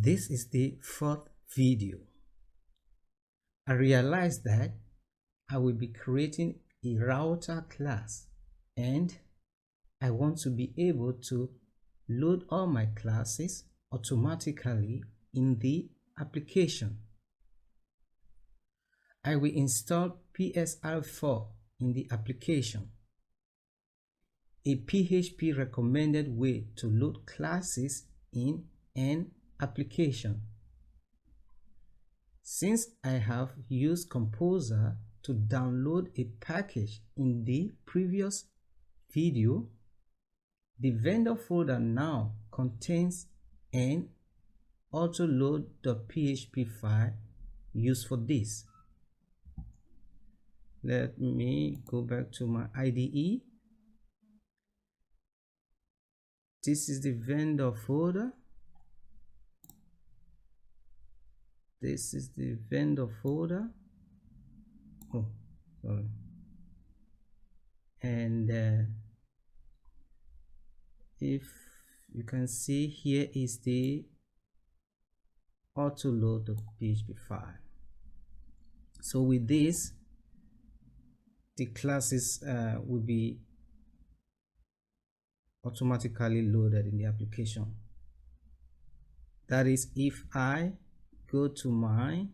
This is the fourth video. I realized that I will be creating a router class and I want to be able to load all my classes automatically in the application. I will install PSR4 in the application, a PHP recommended way to load classes in an application. Since I have used Composer to download a package in the previous video, the vendor folder now contains an autoload.php file used for this. Let me go back to my IDE. This is the vendor folder. This is the vendor folder. Oh, sorry. And if you can see, here is the autoload.php file. So with this, the classes will be automatically loaded in the application. That is, if I go to my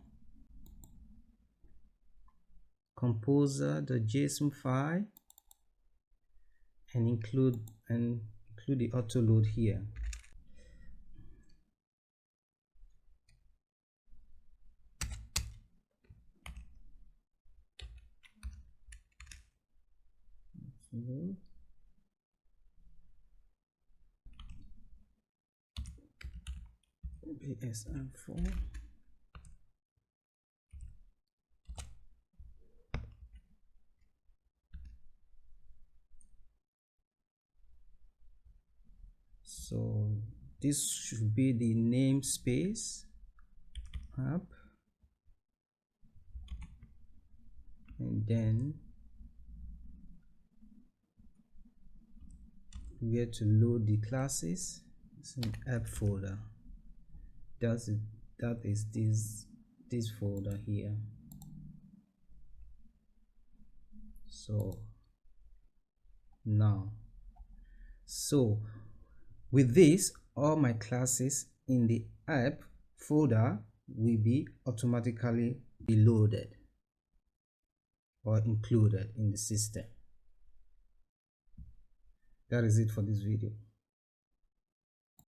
composer.json file and include the autoload here. PSR4. So this should be the namespace app, and then we get to load the classes. It's an app folder. That is this folder here. So now, with this, all my classes in the app folder will be automatically loaded or included in the system. That is it for this video.